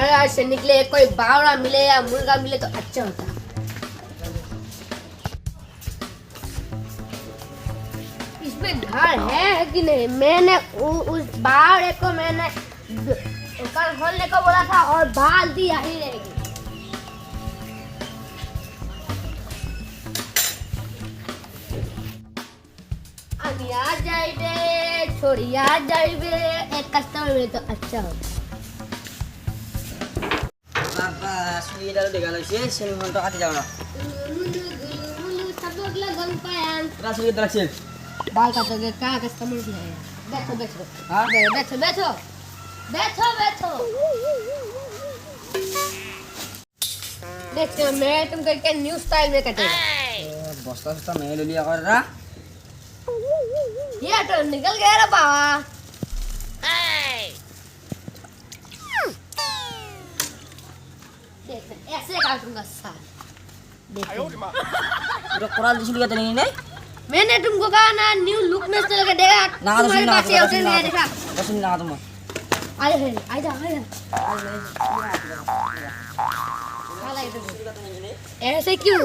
महाराज से निकले कोई बावड़ा मिले या मुर्गा मिले तो अच्छा होता। इसमें धार है कि नहीं? मैंने उस बावड़े को मैंने कल खोलने को बोला था और बाल दी यही रहेगी। आ जाइए छोड़ी आ जाइए, एक कस्टमर मिले तो अच्छा होता। बाबा सुई dah udah kalau sih sini untuk hati jangan. सब लोग लगन पायन Terus sudah terakhir. बाल काटोगे कहाँ कस्टमर भी है? बैठो बैठो हाँ? बैठो बैठो बैठो बैठो। देखो मैं तुमको एक न्यू स्टाइल में कटेगा। बस्ता मैं ले लिया कर रहा. ये तो निकल गया रे बाबा। देख ऐसे काटूंगा साल। देखो Udah kurang di sini kata ini. मैंने तुमको कहा ना न्यू लुक में चल के देखा। Nah, तुम्हारे पास ये होटल नहीं है देखा। Kasih nak tu mah. आजा है आजा आजा। ऐसे क्यों?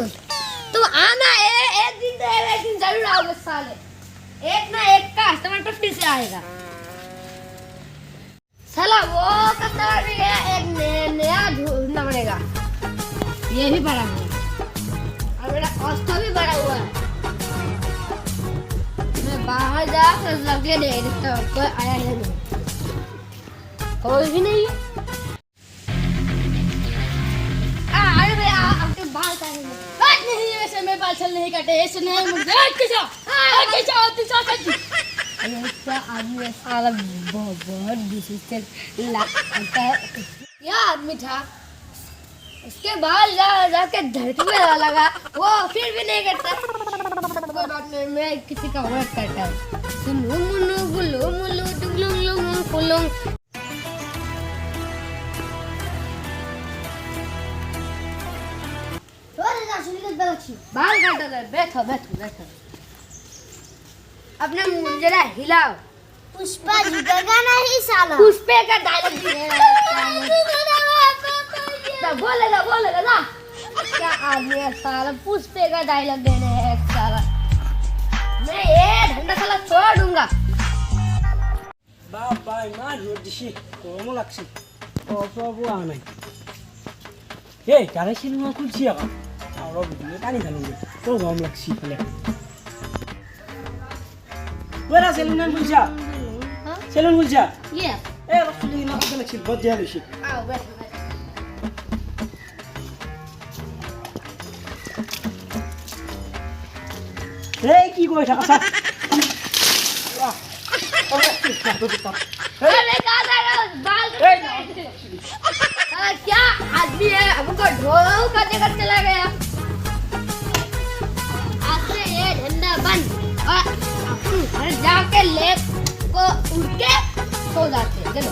तुम आना एक दिन तो एक दिन जरूर आओगे साले। एक ना एक का कस्टमर तो फिर से आएगा। साला वो कस्टमर भी है, एक नया ढूंढना पड़ेगा। ये भी बड़ा है और मेरा ऑस्टो भी बड़ा हुआ है। मैं बाहर जा कर लगे नहीं दिखता, कोई आया है नहीं, कोई भी नहीं। अरे भैया आपके बाल काटेंगे? नहीं वैसे मैं बाल छल नहीं काटे, ऐसे नहीं मुझे क्या आदमी है साला, बहुत डिसिप्लिन लगता है। क्या आदमी था? उसके बाल जाके धरती पे लगा, वो फिर भी नहीं करता। कोई बात नहीं, मैं किसी का वर्क करता हूँ। सुनो मुनु गुलु मुलु दुगलुंग लुंग फुलुंग। बाल काटा था, बैठो बैठो बैठो। अपने मुंह जरा हिलाओ। पुष्पा झुकेगा नहीं साला। पुष्पे का डायलॉग बोलेगा ना। क्या आदमी है साला, पुष्पे का डायलॉग देने है साला। मैं ये धंधा साला छोड़ दूंगा। Bapak iman di sini. Kamu laksi. Apa buah nih? Hei, kalau sini mau kunci ya kan? Kalau begini tadi kan udah. Kau mau laksi kalian? Wala selunan kunci? Selun kunci? ये Rasulullah nak kita laksi buat dia sih. आओ बैठो बैठो। Hei, ki kau cakap sah? Wah, अरे कहाँ जा रहे हो? बाल क्या आदमी है, हमको ढोल का देकर चला गया। आज से ये धंधा बंद और अपन घर जाके लेप को उठ के सो जाते हैं। चलो